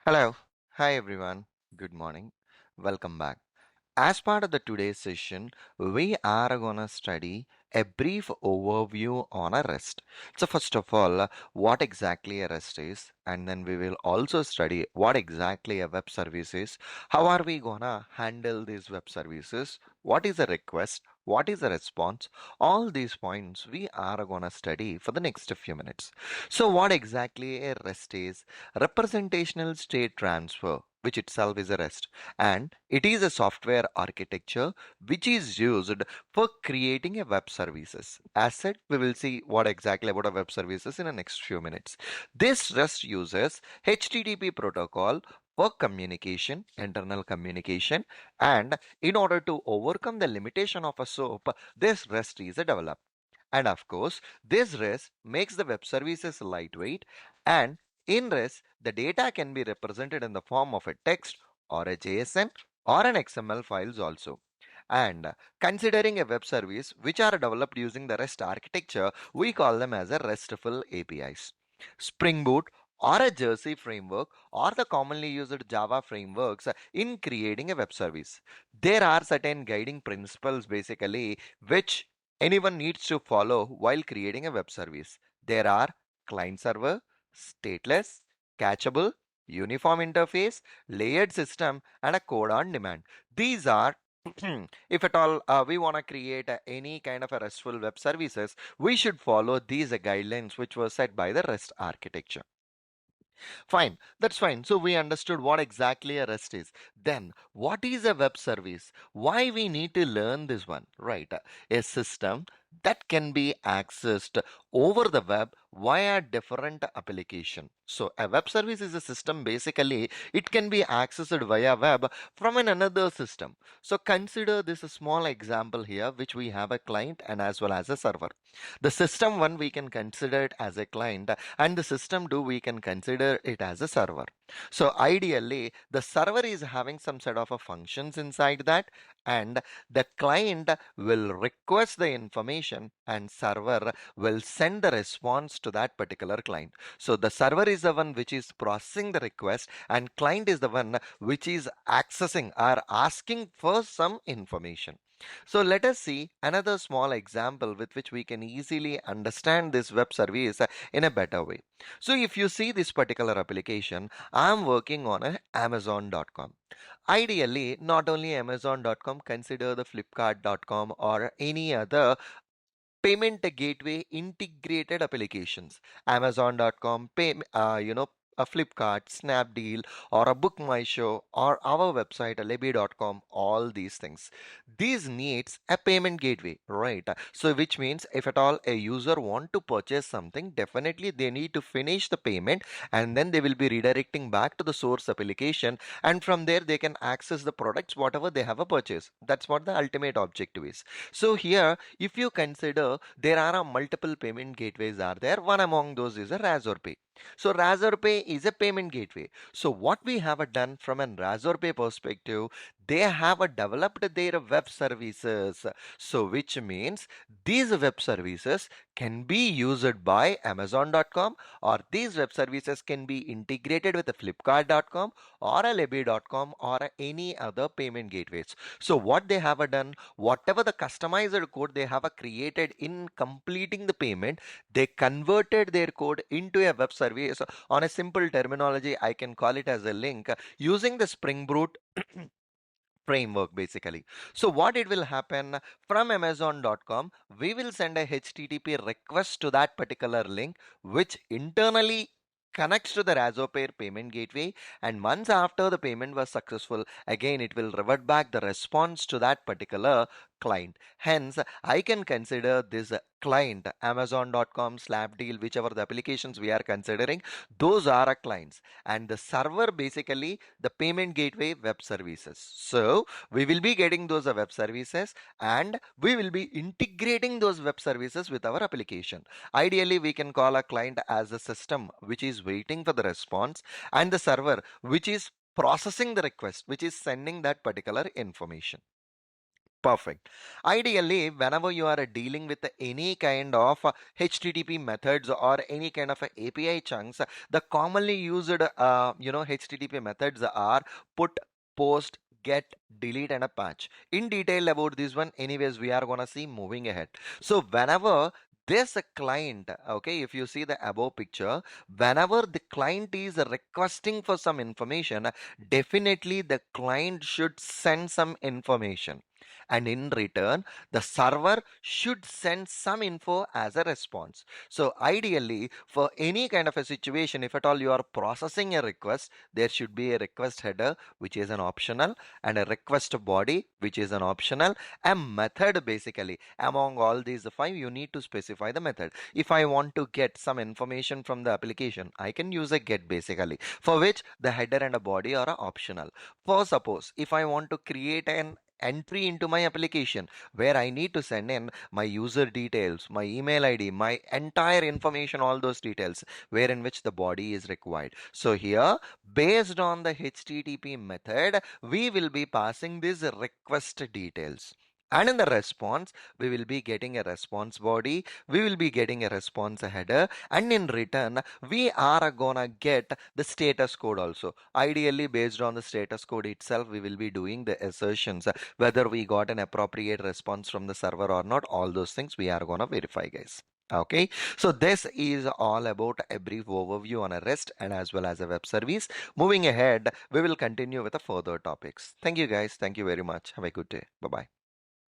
Hello. Hi everyone. Good morning. Welcome back. As part of the today's session, we are gonna study a brief overview on a REST. So first of all, what exactly a REST is, and then we will also study what exactly a web service is, how are we gonna handle these web services, what is a request, what is a response, all these points we are gonna study for the next few minutes. So what exactly a REST is? Representational state transfer, which itself is a REST, and it is a software architecture which is used for creating a web services. As said, we will see what exactly about a web services in the next few minutes. This REST uses HTTP protocol for communication, internal communication, and in order to overcome the limitation of a SOAP, this REST is developed. And of course, this REST makes the web services lightweight, and in REST, the data can be represented in the form of a text or a JSON or an XML files also. And considering a web service which are developed using the REST architecture, we call them as a RESTful APIs. Spring Boot or a Jersey framework or the commonly used Java frameworks in creating a web service. There are certain guiding principles basically which anyone needs to follow while creating a web service. There are client server, stateless, cacheable, uniform interface, layered system, and a code on demand. These are if at all we want to create any kind of a RESTful web services, we should follow these guidelines which were set by the REST architecture. Fine, that's fine. So we understood what exactly a REST is. Then, what is a web service? Why we need to learn this one, right? A system that can be accessed over the web via different application. So a web service is a system basically it can be accessed via web from another system. So consider this a small example here which we have a client and as well as a server. The system one we can consider it as a client and the system 2 we can consider it as a server. So ideally the server is having some set of a functions inside that, and the client will request the information and server will send the response to that particular client. So the server is the one which is processing the request and client is the one which is accessing or asking for some information. So let us see another small example with which we can easily understand this web service in a better way. So if you see this particular application, I'm working on a Amazon.com. Ideally, not only Amazon.com, consider the Flipkart.com or any other payment gateway integrated applications. Amazon.com, a Flipkart, Snapdeal, or a Book My Show, or our website, Libby.com, all these things. These needs a payment gateway, right? So, which means if at all a user want to purchase something, definitely they need to finish the payment and then they will be redirecting back to the source application, and from there they can access the products whatever they have a purchase. That's what the ultimate objective is. So here, if you consider there are a multiple payment gateways are there, one among those is a Razorpay. So Razorpay is a payment gateway. So what we have done from a Razorpay perspective, they have developed their web services. So which means these web services can be used by Amazon.com, or these web services can be integrated with a Flipkart.com or a Libby.com or any other payment gateways. So what they have done, whatever the customized code they have created in completing the payment, they converted their code into a web service. On a simple terminology, I can call it as a link using the Spring Boot framework basically. So what it will happen, from Amazon.com we will send a HTTP request to that particular link which internally connects to the Razorpay payment gateway, and once after the payment was successful, again it will revert back the response to that particular client. Hence I can consider this client Amazon.com, Snapdeal, whichever the applications we are considering, those are our clients, and the server basically the payment gateway web services. So we will be getting those web services and we will be integrating those web services with our application. Ideally, we can call a client as a system which is waiting for the response, and the server which is processing the request, which is sending that particular information. Perfect. Ideally, whenever you are dealing with any kind of HTTP methods or any kind of API chunks, the commonly used HTTP methods are put, post, get, delete, and a patch. In detail about this one, anyways, we are gonna see moving ahead. So whenever this client, okay, if you see the above picture, whenever the client is requesting for some information, definitely the client should send some information, and in return the server should send some info as a response. So ideally, for any kind of a situation, if at all you are processing a request, there should be a request header which is an optional, and a request body which is an optional, a method. Basically, among all these five, you need to specify the method. If I want to get some information from the application, I can use a get, basically, for which the header and a body are optional. For suppose if I want to create an entry into my application where I need to send in my user details, my email ID, my entire information, all those details, where in which the body is required. So here, based on the HTTP method, we will be passing these request details. And in the response, we will be getting a response body, we will be getting a response header, and in return, we are gonna get the status code also. Ideally, based on the status code itself, we will be doing the assertions whether we got an appropriate response from the server or not. All those things we are gonna verify, guys. Okay, so this is all about a brief overview on a REST and as well as a web service. Moving ahead, we will continue with the further topics. Thank you, guys. Thank you very much. Have a good day. Bye bye.